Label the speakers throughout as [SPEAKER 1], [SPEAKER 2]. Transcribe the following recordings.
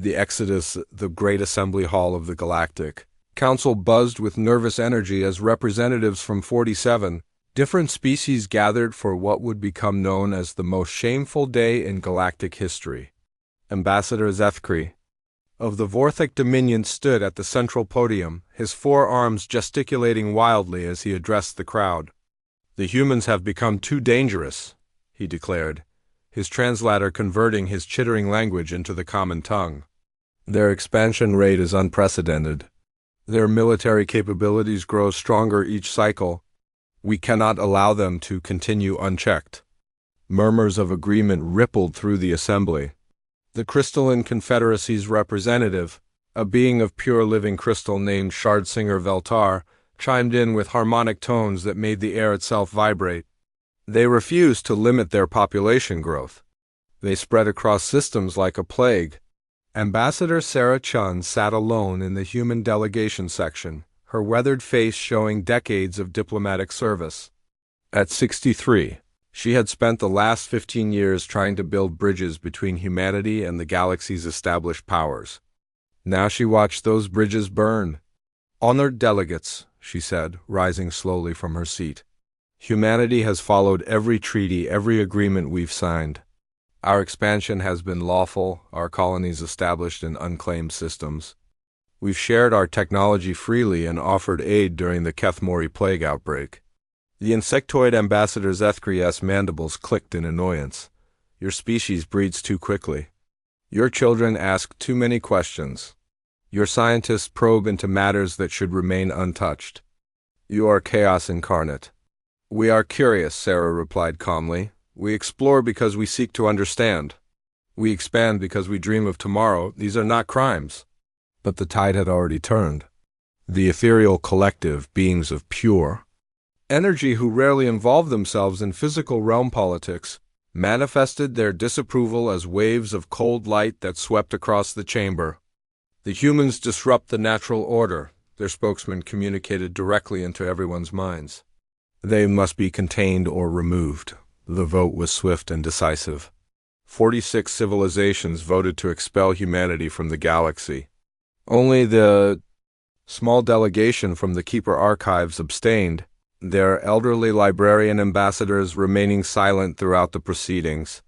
[SPEAKER 1] The Exodus, the great assembly hall of the Galactic Council buzzed with nervous energy as representatives from 47 different species gathered for what would become known as the most shameful day in galactic history. Ambassador Zethkri of the Vorthic Dominion stood at the central podium, his forearms gesticulating wildly as he addressed the crowd. "The humans have become too dangerous," he declared, his translator converting his chittering language into the common tongue. "Their expansion rate is unprecedented. Their military capabilities grow stronger each cycle. We cannot allow them to continue unchecked." Murmurs of agreement rippled through the assembly. The Crystalline Confederacy's representative, a being of pure living crystal named Shardsinger Veltar, chimed in with harmonic tones that made the air itself vibrate. They refused to limit their population growth. They spread across systems like a plague. Ambassador Sarah Chun sat alone in the human delegation section, her weathered face showing decades of diplomatic service. At 63, she had spent the last 15 years trying to build bridges between humanity and the galaxy's established powers. Now she watched those bridges burn. "Honored delegates," she said, rising slowly from her seat. "Humanity has followed every treaty, every agreement we've signed. Our expansion has been lawful, our colonies established in unclaimed systems. We've shared our technology freely and offered aid during the Kethmori plague outbreak." The insectoid Ambassador Zethkri's mandibles clicked in annoyance. "Your species breeds too quickly. Your children ask too many questions. Your scientists probe into matters that should remain untouched. You are chaos incarnate." "We are curious," Sarah replied calmly. "We explore because we seek to understand. We expand because we dream of tomorrow. These are not crimes." But the tide had already turned. The ethereal collective, beings of pure energy who rarely involve themselves in physical realm politics, manifested their disapproval as waves of cold light that swept across the chamber. "The humans disrupt the natural order," their spokesman communicated directly into everyone's minds. "They must be contained or removed." The vote was swift and decisive. 46 civilizations voted to expel humanity from the galaxy. Only the small delegation from the Keeper Archives abstained, their elderly librarian ambassadors remaining silent throughout the proceedings.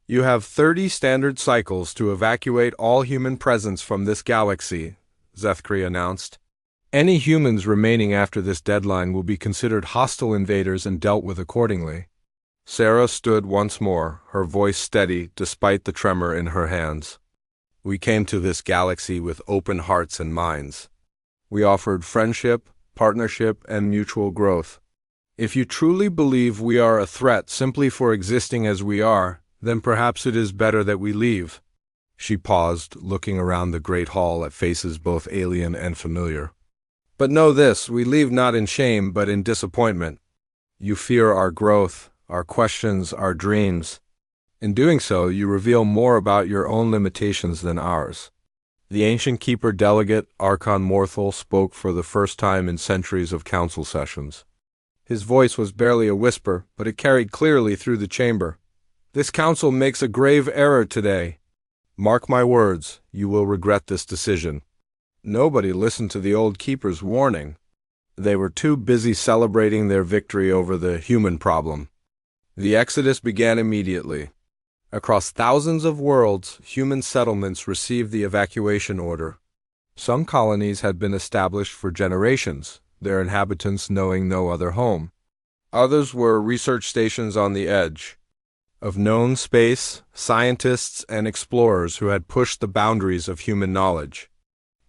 [SPEAKER 1] "You have 30 standard cycles to evacuate all human presence from this galaxy," Zethkri announced. "Any humans remaining after this deadline will be considered hostile invaders and dealt with accordingly." Sarah stood once more, her voice steady despite the tremor in her hands. "We came to this galaxy with open hearts and minds. We offered friendship, partnership, and mutual growth. If you truly believe we are a threat simply for existing as we are, then perhaps it is better that we leave." She paused, looking around the great hall at faces both alien and familiar. "But know this, we leave not in shame, but in disappointment. You fear our growth, our questions, our dreams. In doing so, you reveal more about your own limitations than ours." The ancient keeper delegate, Archon Morthal, spoke for the first time in centuries of council sessions. His voice was barely a whisper, but it carried clearly through the chamber. "This council makes a grave error today. Mark my words, you will regret this decision." Nobody listened to the old keeper's warning. They were too busy celebrating their victory over the human problem. The exodus began immediately. Across thousands of worlds, human settlements received the evacuation order. Some colonies had been established for generations, their inhabitants knowing no other home. Others were research stations on the edge of known space, scientists and explorers who had pushed the boundaries of human knowledge.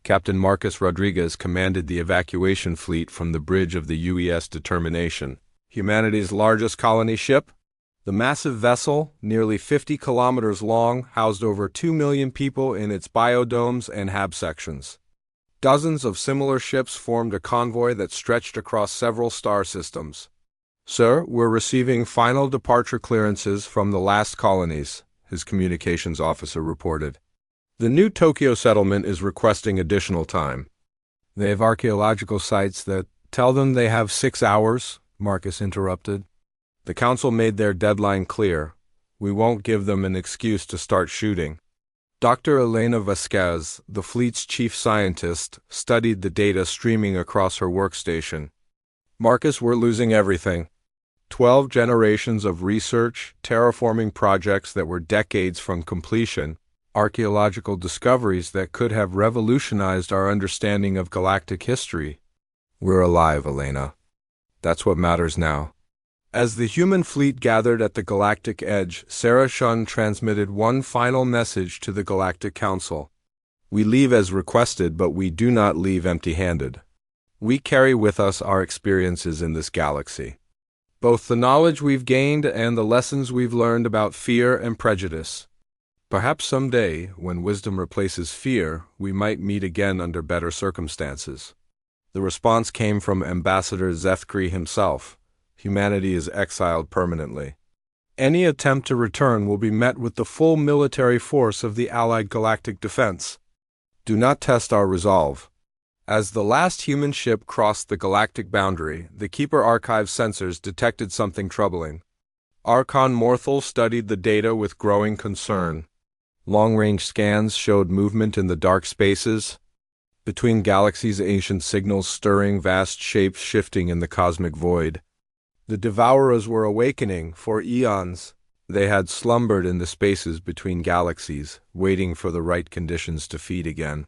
[SPEAKER 1] Captain Marcus Rodriguez commanded the evacuation fleet from the bridge of the UES Determination, humanity's largest colony ship. The massive vessel, nearly 50 kilometers long, housed over 2 million people in its biodomes and hab sections. Dozens of similar ships formed a convoy that stretched across several star systems. "Sir, we're receiving final departure clearances from the last colonies," his communications officer reported. "The new Tokyo settlement is requesting additional time. They have archaeological sites that tell them they have 6 hours," Marcus interrupted. "The council made their deadline clear. We won't give them an excuse to start shooting." Dr. Elena Vasquez, the fleet's chief scientist, studied the data streaming across her workstation. Marcus, we're losing everything. 12 generations of research, terraforming projects that were decades from completion, archaeological discoveries that could have revolutionized our understanding of galactic history. We're alive, Elena. That's what matters now. As the human fleet gathered at the galactic edge, Sarah Shun transmitted one final message to the Galactic Council. We leave as requested, but we do not leave empty-handed. We carry with us our experiences in this galaxy. Both the knowledge we've gained and the lessons we've learned about fear and prejudice. Perhaps someday, when wisdom replaces fear, we might meet again under better circumstances. The response came from Ambassador Zethkri himself. Humanity is exiled permanently. Any attempt to return will be met with the full military force of the Allied Galactic Defense. Do not test our resolve. As the last human ship crossed the galactic boundary, the Keeper Archive sensors detected something troubling. Archon Morthal studied the data with growing concern. Long-range scans showed movement in the dark spaces, between galaxies, ancient signals stirring, vast shapes shifting in the cosmic void. The Devourers were awakening. For eons, they had slumbered in the spaces between galaxies, waiting for the right conditions to feed again.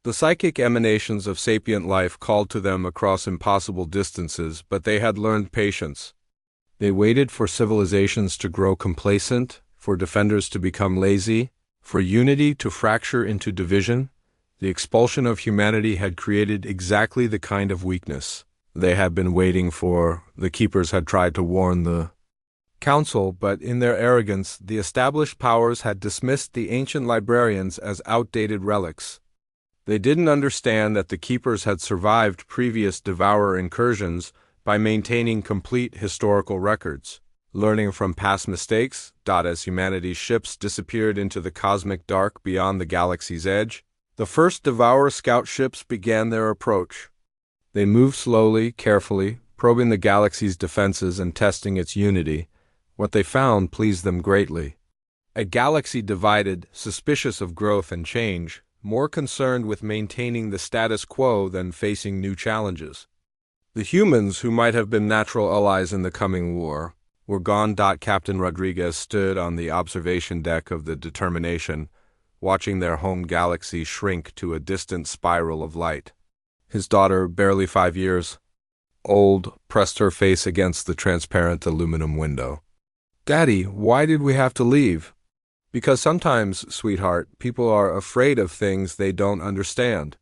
[SPEAKER 1] The psychic emanations of sapient life called to them across impossible distances, but they had learned patience. They waited for civilizations to grow complacent, for defenders to become lazy, for unity to fracture into division. The expulsion of humanity had created exactly the kind of weakness they had been waiting for. The Keepers had tried to warn the Council, but in their arrogance, the established powers had dismissed the ancient librarians as outdated relics. They didn't understand that the Keepers had survived previous Devourer incursions by maintaining complete historical records, learning from past mistakes. As humanity's ships disappeared into the cosmic dark beyond the galaxy's edge, the first Devourer scout ships began their approach. They moved slowly, carefully, probing the galaxy's defenses and testing its unity. What they found pleased them greatly. A galaxy divided, suspicious of growth and change, more concerned with maintaining the status quo than facing new challenges. The humans, who might have been natural allies in the coming war, were gone. Captain Rodriguez stood on the observation deck of the Determination, watching their home galaxy shrink to a distant spiral of light. His daughter, barely 5 years old, pressed her face against the transparent aluminum window. "Daddy, why did we have to leave?" "Because sometimes, sweetheart, people are afraid of things they don't understand.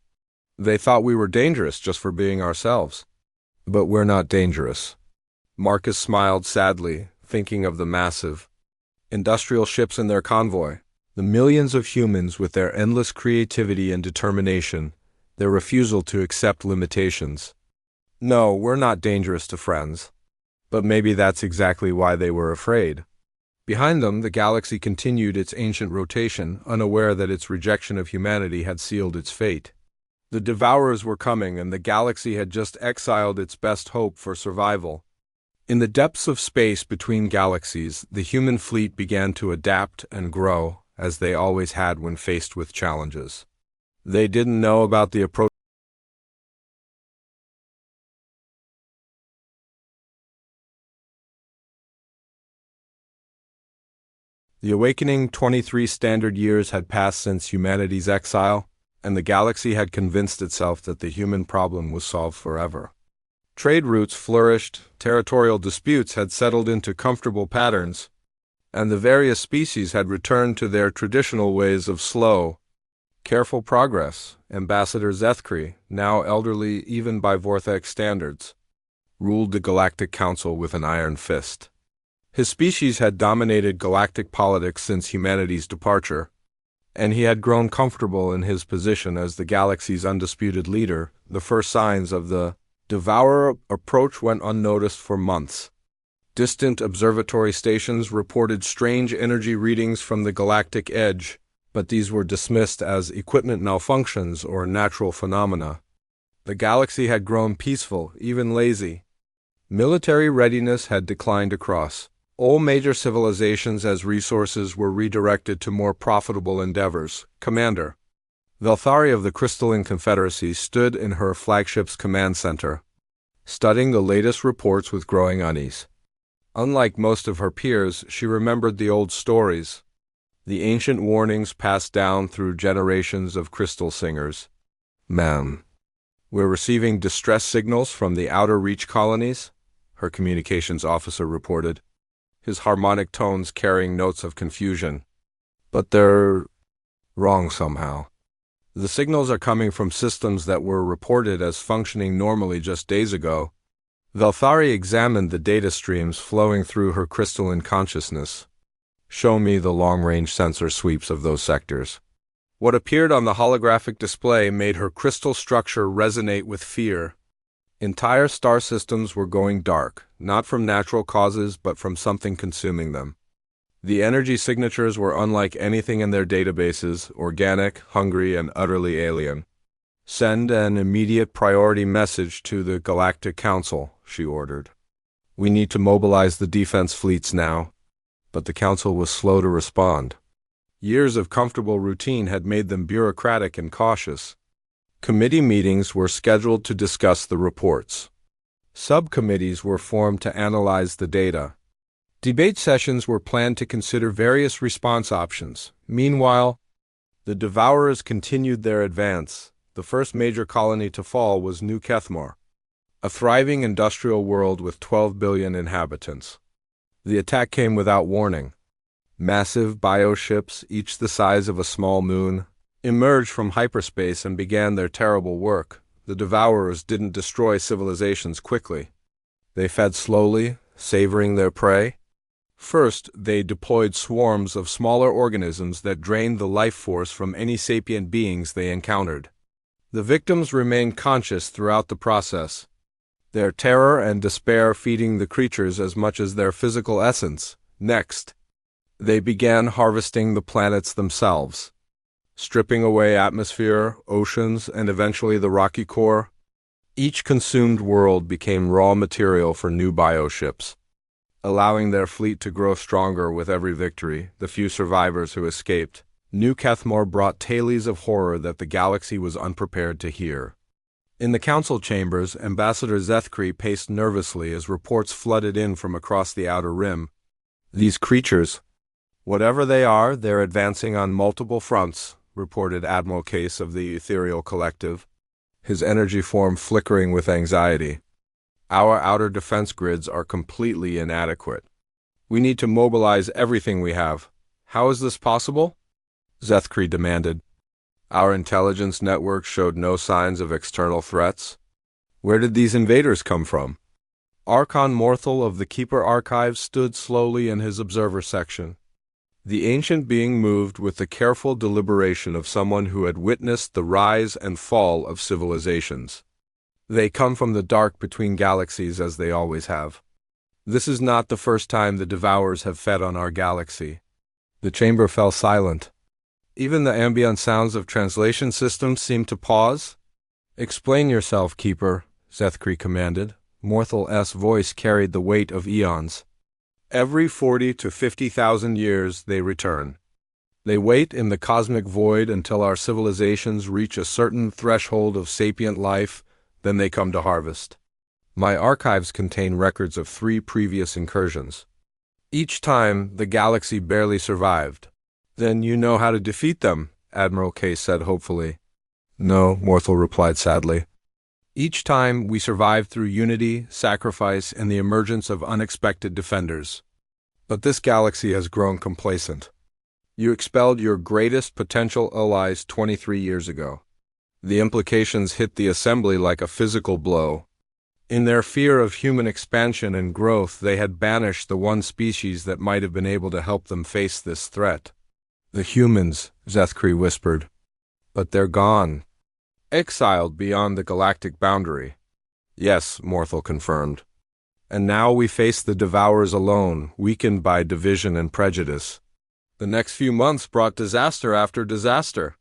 [SPEAKER 1] They thought we were dangerous just for being ourselves. But we're not dangerous." Marcus smiled sadly, thinking of the massive industrial ships in their convoy, the millions of humans with their endless creativity and determination, their refusal to accept limitations. No, we're not dangerous to friends. But maybe that's exactly why they were afraid. Behind them, the galaxy continued its ancient rotation, unaware that its rejection of humanity had sealed its fate. The Devourers were coming, and the galaxy had just exiled its best hope for survival. In the depths of space between galaxies, the human fleet began to adapt and grow, as they always had when faced with challenges. They didn't know about the approach. The awakening 23 standard years had passed since humanity's exile, and the galaxy had convinced itself that the human problem was solved forever. Trade routes flourished, territorial disputes had settled into comfortable patterns, and the various species had returned to their traditional ways of slow, careful progress. Ambassador Zethkri, now elderly even by Vortex standards, ruled the Galactic Council with an iron fist. His species had dominated galactic politics since humanity's departure, and he had grown comfortable in his position as the galaxy's undisputed leader. The first signs of the Devourer approach went unnoticed for months. Distant observatory stations reported strange energy readings from the galactic edge, but these were dismissed as equipment malfunctions or natural phenomena. The galaxy had grown peaceful, even lazy. Military readiness had declined across All major civilizations as resources were redirected to more profitable endeavors. Commander. Velthari of the Crystalline Confederacy stood in her flagship's command center, studying the latest reports with growing unease. Unlike most of her peers, she remembered the old stories, the ancient warnings passed down through generations of crystal singers. Ma'am, we're receiving distress signals from the Outer Reach colonies, her communications officer reported, his harmonic tones carrying notes of confusion. But they're wrong somehow. The signals are coming from systems that were reported as functioning normally just days ago. Velthari examined the data streams flowing through her crystalline consciousness. Show me the long-range sensor sweeps of those sectors. What appeared on the holographic display made her crystal structure resonate with fear. Entire star systems were going dark, not from natural causes but from something consuming them. The energy signatures were unlike anything in their databases, organic, hungry, and utterly alien. Send an immediate priority message to the Galactic Council, she ordered. We need to mobilize the defense fleets now. But the Council was slow to respond. Years of comfortable routine had made them bureaucratic and cautious. Committee meetings were scheduled to discuss the reports. Subcommittees were formed to analyze the data. Debate sessions were planned to consider various response options. Meanwhile, the Devourers continued their advance. The first major colony to fall was New Kethmor, a thriving industrial world with 12 billion inhabitants. The attack came without warning. Massive bioships, each the size of a small moon, emerged from hyperspace and began their terrible work. The Devourers didn't destroy civilizations quickly. They fed slowly, savoring their prey. First, they deployed swarms of smaller organisms that drained the life force from any sapient beings they encountered. The victims remained conscious throughout the process, their terror and despair feeding the creatures as much as their physical essence. Next, they began harvesting the planets themselves, stripping away atmosphere, oceans, and eventually the rocky core. Each consumed world became raw material for new bioships, allowing their fleet to grow stronger with every victory. The few survivors who escaped. New Kethmor brought tales of horror that the galaxy was unprepared to hear. In the council chambers, Ambassador Zethkri paced nervously as reports flooded in from across the outer rim. These creatures, whatever they are, they're advancing on multiple fronts, reported Admiral Case of the Ethereal Collective, his energy form flickering with anxiety. Our outer defense grids are completely inadequate. We need to mobilize everything we have. How is this possible? Zethkri demanded. Our intelligence network showed no signs of external threats. Where did these invaders come from? Archon Morthal of the Keeper Archives stood slowly in his observer section. The ancient being moved with the careful deliberation of someone who had witnessed the rise and fall of civilizations. They come from the dark between galaxies as they always have. This is not the first time the Devourers have fed on our galaxy. The chamber fell silent. Even the ambient sounds of translation systems seemed to pause. Explain yourself, Keeper, Zethkri commanded. Morthal's voice carried the weight of eons. Every 40 to 50,000 years they return. They wait in the cosmic void until our civilizations reach a certain threshold of sapient life, then they come to harvest. My archives contain records of 3 previous incursions. Each time, the galaxy barely survived. Then you know how to defeat them, Admiral Case said hopefully. No, Morthal replied sadly. Each time, we survived through unity, sacrifice, and the emergence of unexpected defenders. But this galaxy has grown complacent. You expelled your greatest potential allies 23 years ago. The implications hit the Assembly like a physical blow. In their fear of human expansion and growth, they had banished the one species that might have been able to help them face this threat. The humans, Zethkri whispered. But they're gone. Exiled beyond the galactic boundary. Yes, Morthal confirmed. And now we face the Devourers alone, weakened by division and prejudice. The next few months brought disaster after disaster.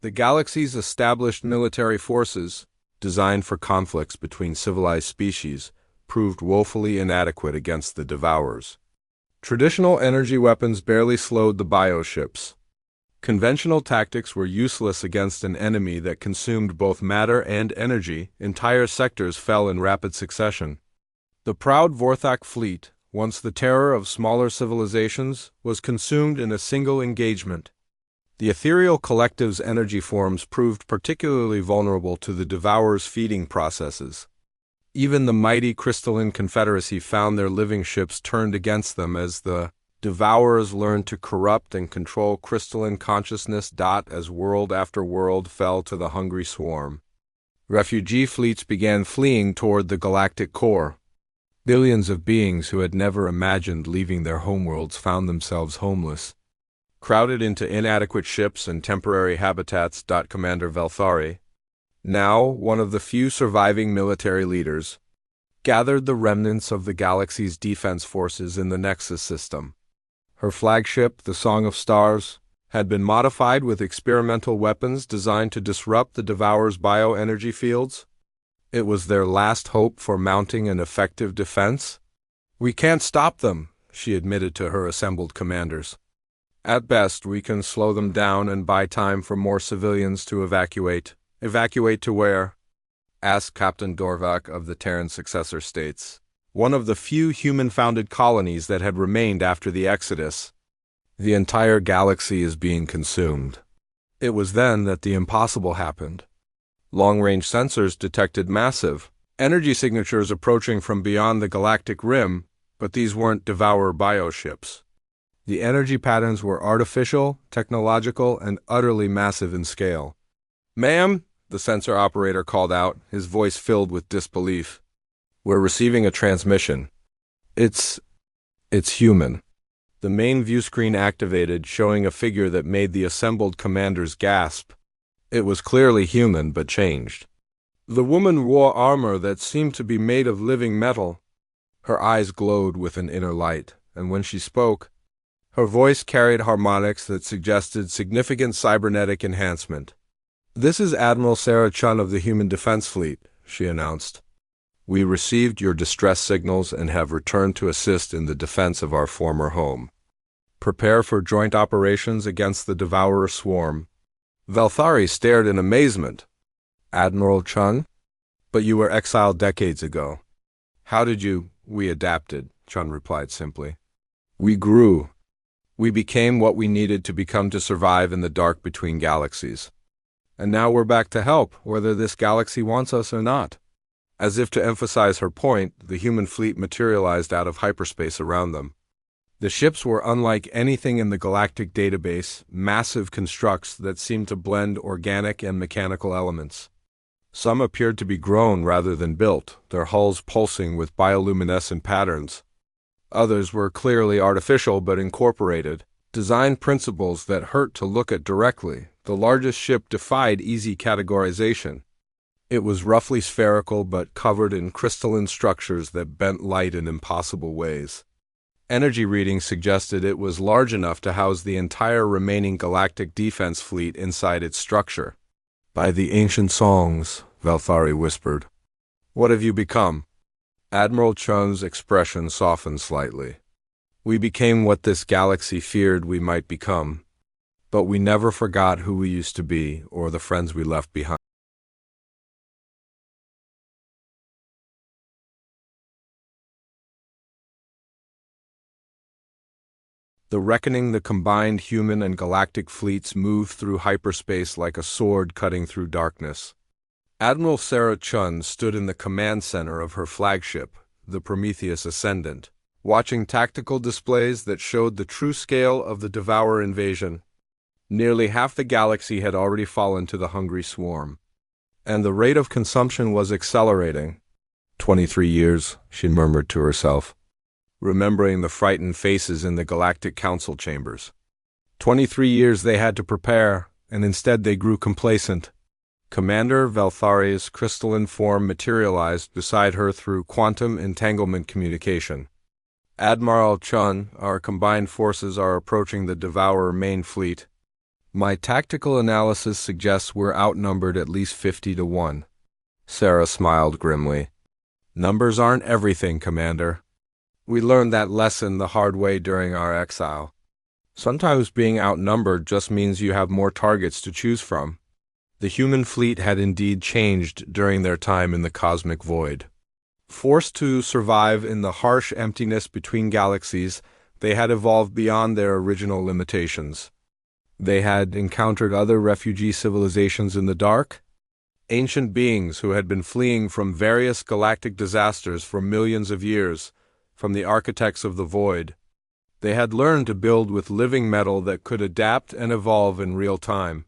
[SPEAKER 1] The galaxy's established military forces, designed for conflicts between civilized species, proved woefully inadequate against the Devourers. Traditional energy weapons barely slowed the bioships. Conventional tactics were useless against an enemy that consumed both matter and energy. Entire sectors fell in rapid succession. The proud Vorthak fleet, once the terror of smaller civilizations, was consumed in a single engagement. The ethereal collective's energy forms proved particularly vulnerable to the Devourer's feeding processes. Even the mighty crystalline confederacy found their living ships turned against them as the Devourers learned to corrupt and control crystalline consciousness. As world after world fell to the hungry swarm, refugee fleets began fleeing toward the galactic core. Billions of beings who had never imagined leaving their homeworlds found themselves homeless, crowded into inadequate ships and temporary habitats. Commander Velthari, now one of the few surviving military leaders, gathered the remnants of the galaxy's defense forces in the Nexus system. Her flagship, the Song of Stars, had been modified with experimental weapons designed to disrupt the Devourer's bioenergy fields. It was their last hope for mounting an effective defense. "We can't stop them," she admitted to her assembled commanders. "At best, we can slow them down and buy time for more civilians to evacuate." "Evacuate to where?" asked Captain Dorvac of the Terran successor states, one of the few human-founded colonies that had remained after the Exodus. "The entire galaxy is being consumed." It was then that the impossible happened. Long-range sensors detected massive energy signatures approaching from beyond the galactic rim, but these weren't Devourer bioships. The energy patterns were artificial, technological, and utterly massive in scale. "Ma'am," the sensor operator called out, his voice filled with disbelief. "We're receiving a transmission. It's human." The main viewscreen activated, showing a figure that made the assembled commanders gasp. It was clearly human, but changed. The woman wore armor that seemed to be made of living metal. Her eyes glowed with an inner light, and when she spoke, her voice carried harmonics that suggested significant cybernetic enhancement. "This is Admiral Sarah Chun of the Human Defense Fleet," she announced. "We received your distress signals and have returned to assist in the defense of our former home. Prepare for joint operations against the Devourer swarm." Velthari stared in amazement. "Admiral Chun? But you were exiled decades ago." "How did you—" "We adapted," Chun replied simply. "We grew. We became what we needed to become to survive in the dark between galaxies. And now we're back to help, whether this galaxy wants us or not." As if to emphasize her point, the human fleet materialized out of hyperspace around them. The ships were unlike anything in the galactic database, massive constructs that seemed to blend organic and mechanical elements. Some appeared to be grown rather than built, their hulls pulsing with bioluminescent patterns. Others were clearly artificial but incorporated, design principles that hurt to look at directly. The largest ship defied easy categorization. It was roughly spherical but covered in crystalline structures that bent light in impossible ways. Energy readings suggested it was large enough to house the entire remaining galactic defense fleet inside its structure. "By the ancient songs," Velthari whispered. "What have you become?" Admiral Chun's expression softened slightly. "We became what this galaxy feared we might become, but we never forgot who we used to be or the friends we left behind." The reckoning, the combined human and galactic fleets moved through hyperspace like a sword cutting through darkness. Admiral Sarah Chun stood in the command center of her flagship, the Prometheus Ascendant, watching tactical displays that showed the true scale of the Devourer invasion. Nearly half the galaxy had already fallen to the hungry swarm, and the rate of consumption was accelerating. 23 years, she murmured to herself, remembering the frightened faces in the Galactic Council chambers. 23 years they had to prepare, and instead they grew complacent. Commander Velthari's crystalline form materialized beside her through quantum entanglement communication. "Admiral Chun, our combined forces are approaching the Devourer main fleet. My tactical analysis suggests we're outnumbered at least 50 to 1. Sarah smiled grimly. "Numbers aren't everything, Commander. We learned that lesson the hard way during our exile. Sometimes being outnumbered just means you have more targets to choose from. The human fleet had indeed changed during their time in the cosmic void. Forced to survive in the harsh emptiness between galaxies, they had evolved beyond their original limitations. They had encountered other refugee civilizations in the dark, ancient beings who had been fleeing from various galactic disasters for millions of years, from the architects of the void. They had learned to build with living metal that could adapt and evolve in real time.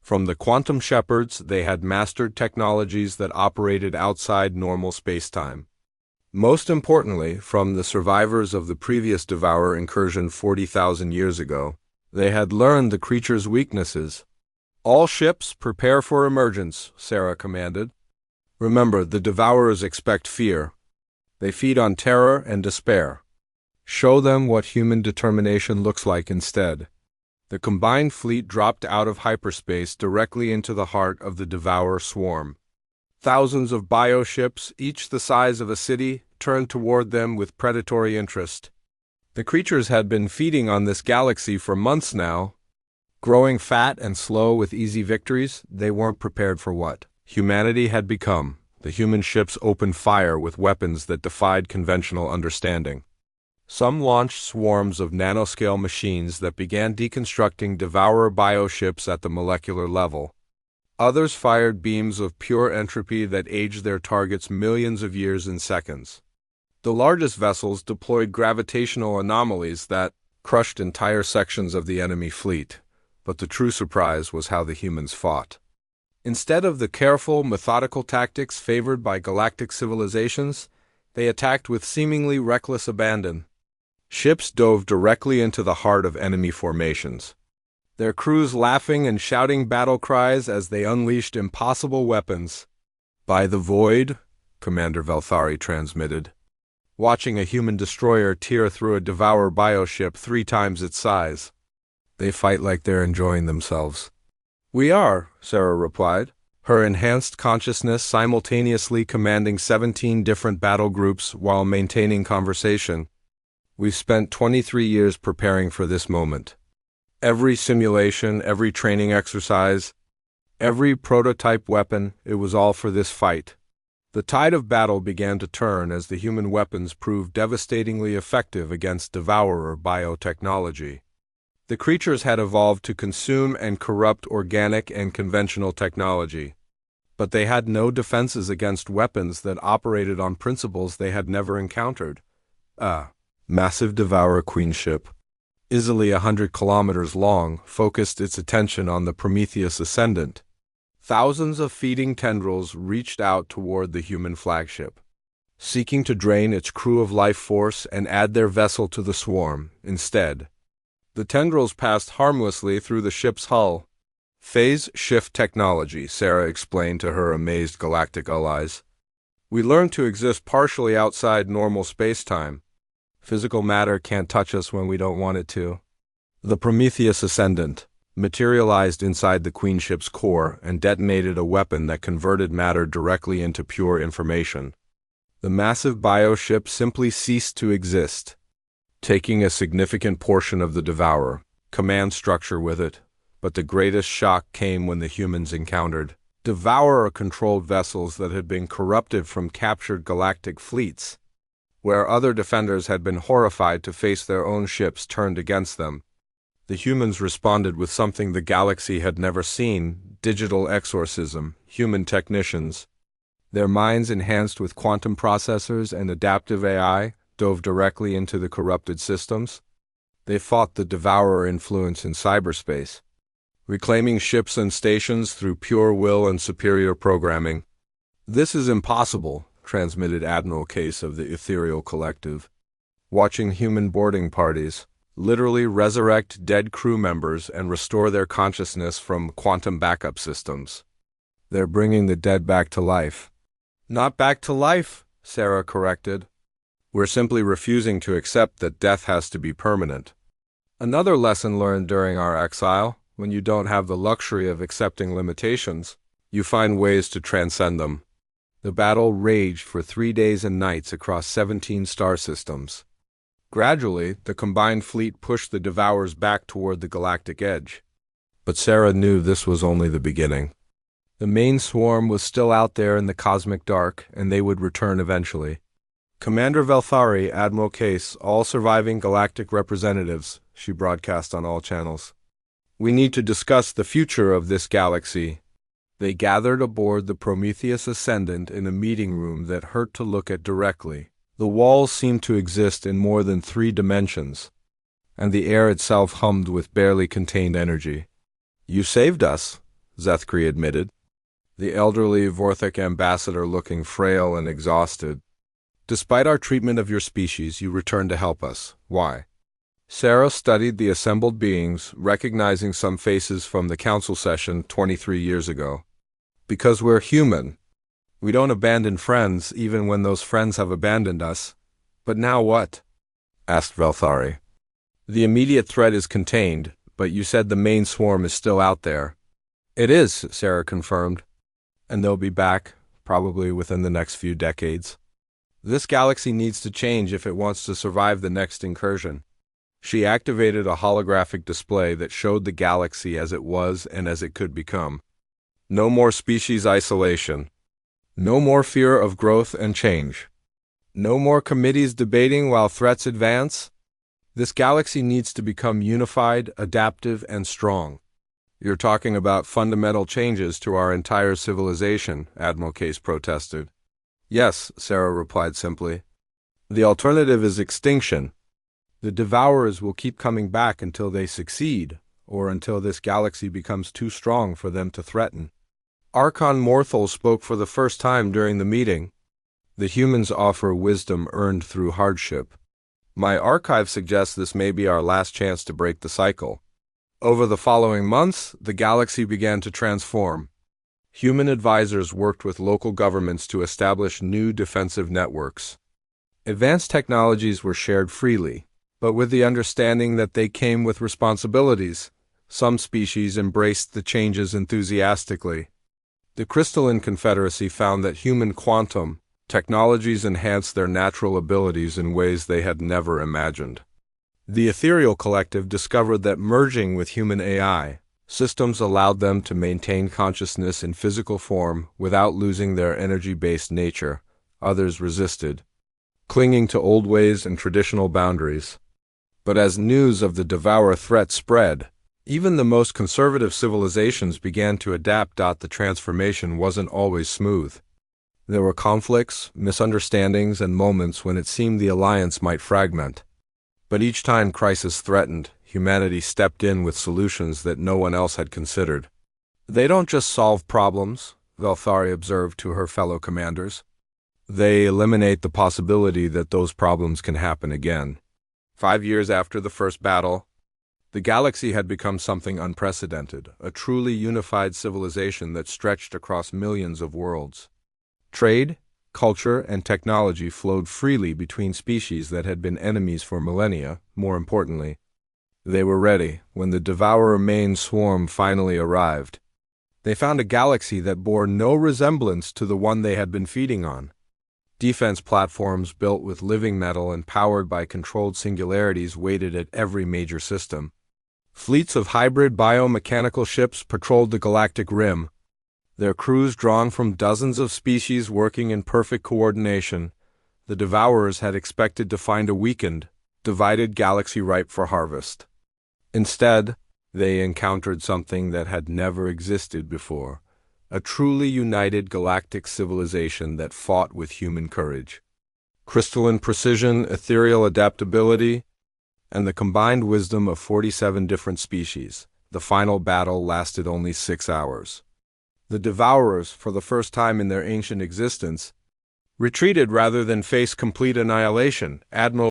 [SPEAKER 1] From the quantum shepherds, they had mastered technologies that operated outside normal spacetime. Most importantly, from the survivors of the previous Devourer incursion 40,000 years ago, they had learned the creature's weaknesses. "All ships, prepare for emergence," Sarah commanded. "Remember, the Devourers expect fear. They feed on terror and despair. Show them what human determination looks like instead." The combined fleet dropped out of hyperspace directly into the heart of the Devourer swarm. Thousands of bioships, each the size of a city, turned toward them with predatory interest. The creatures had been feeding on this galaxy for months now. Growing fat and slow with easy victories, they weren't prepared for what humanity had become. The human ships opened fire with weapons that defied conventional understanding. Some launched swarms of nanoscale machines that began deconstructing Devourer bioships at the molecular level. Others fired beams of pure entropy that aged their targets millions of years in seconds. The largest vessels deployed gravitational anomalies that crushed entire sections of the enemy fleet, but the true surprise was how the humans fought. Instead of the careful, methodical tactics favored by galactic civilizations, they attacked with seemingly reckless abandon. Ships dove directly into the heart of enemy formations, their crews laughing and shouting battle cries as they unleashed impossible weapons. "By the void," Commander Velthari transmitted, watching a human destroyer tear through a Devourer bioship 3 times its size. "They fight like they're enjoying themselves." "We are," Sarah replied, her enhanced consciousness simultaneously commanding 17 different battle groups while maintaining conversation. "We've spent 23 years preparing for this moment. Every simulation, every training exercise, every prototype weapon, it was all for this fight." The tide of battle began to turn as the human weapons proved devastatingly effective against Devourer biotechnology. The creatures had evolved to consume and corrupt organic and conventional technology, but they had no defenses against weapons that operated on principles they had never encountered. Massive Devourer queenship, easily 100 kilometers long, focused its attention on the Prometheus Ascendant. Thousands of feeding tendrils reached out toward the human flagship, seeking to drain its crew of life force and add their vessel to the swarm. Instead, the tendrils passed harmlessly through the ship's hull. "Phase shift technology," Sarah explained to her amazed galactic allies. "We learned to exist partially outside normal space-time. Physical matter can't touch us when we don't want it to." The Prometheus Ascendant materialized inside the queenship's core and detonated a weapon that converted matter directly into pure information. The massive bioship simply ceased to exist, taking a significant portion of the Devourer command structure with it. But the greatest shock came when the humans encountered Devourer-controlled vessels that had been corrupted from captured galactic fleets. Where other defenders had been horrified to face their own ships turned against them, the humans responded with something the galaxy had never seen: digital exorcism. Human technicians, their minds enhanced with quantum processors and adaptive AI, dove directly into the corrupted systems. They fought the Devourer influence in cyberspace, reclaiming ships and stations through pure will and superior programming. "This is impossible," transmitted Admiral Case of the Ethereal Collective, watching human boarding parties literally resurrect dead crew members and restore their consciousness from quantum backup systems. "They're bringing the dead back to life." "Not back to life," Sarah corrected. "We're simply refusing to accept that death has to be permanent." Another lesson learned during our exile: when you don't have the luxury of accepting limitations, you find ways to transcend them. The battle raged for 3 days and nights across 17 star systems. Gradually, the combined fleet pushed the Devourers back toward the galactic edge. But Sarah knew this was only the beginning. The main swarm was still out there in the cosmic dark, and they would return eventually. Commander Velthari, Admiral Case, all surviving galactic representatives, she broadcast on all channels. We need to discuss the future of this galaxy. They gathered aboard the Prometheus Ascendant in a meeting room that hurt to look at directly. The walls seemed to exist in more than 3 dimensions, and the air itself hummed with barely contained energy. You saved us, Zethkri admitted, the elderly Vorthik ambassador looking frail and exhausted. Despite our treatment of your species, you returned to help us. Why? Sarah studied the assembled beings, recognizing some faces from the council session 23 years ago. Because we're human. We don't abandon friends even when those friends have abandoned us. But now what? Asked Velthari. The immediate threat is contained, but you said the main swarm is still out there. It is, Sarah confirmed. And they'll be back, probably within the next few decades. This galaxy needs to change if it wants to survive the next incursion. She activated a holographic display that showed the galaxy as it was and as it could become. No more species isolation. No more fear of growth and change. No more committees debating while threats advance. This galaxy needs to become unified, adaptive, and strong. You're talking about fundamental changes to our entire civilization, Admiral Case protested. Yes, Sarah replied simply. The alternative is extinction. The Devourers will keep coming back until they succeed, or until this galaxy becomes too strong for them to threaten. Archon Morthal spoke for the first time during the meeting. The humans offer wisdom earned through hardship. My archive suggests this may be our last chance to break the cycle. Over the following months, the galaxy began to transform. Human advisors worked with local governments to establish new defensive networks. Advanced technologies were shared freely, but with the understanding that they came with responsibilities. Some species embraced the changes enthusiastically. The Crystalline Confederacy found that human quantum technologies enhanced their natural abilities in ways they had never imagined. The Ethereal Collective discovered that merging with human AI systems allowed them to maintain consciousness in physical form without losing their energy-based nature. Others resisted, clinging to old ways and traditional boundaries. But as news of the Devourer threat spread, even the most conservative civilizations began to adapt. The transformation wasn't always smooth. There were conflicts, misunderstandings, and moments when it seemed the alliance might fragment. But each time crisis threatened, humanity stepped in with solutions that no one else had considered. They don't just solve problems, Velthari observed to her fellow commanders. They eliminate the possibility that those problems can happen again. 5 years after the first battle, the galaxy had become something unprecedented, a truly unified civilization that stretched across millions of worlds. Trade, culture, and technology flowed freely between species that had been enemies for millennia. More importantly, they were ready when the Devourer main swarm finally arrived. They found a galaxy that bore no resemblance to the one they had been feeding on. Defense platforms built with living metal and powered by controlled singularities waited at every major system. Fleets of hybrid biomechanical ships patrolled the galactic rim, their crews drawn from dozens of species working in perfect coordination. The Devourers had expected to find a weakened, divided galaxy ripe for harvest. Instead, they encountered something that had never existed before, a truly united galactic civilization that fought with human courage. Crystalline precision, ethereal adaptability, and the combined wisdom of 47 different species. The final battle lasted only 6 hours. The Devourers, for the first time in their ancient existence, retreated rather than face complete annihilation. Admiral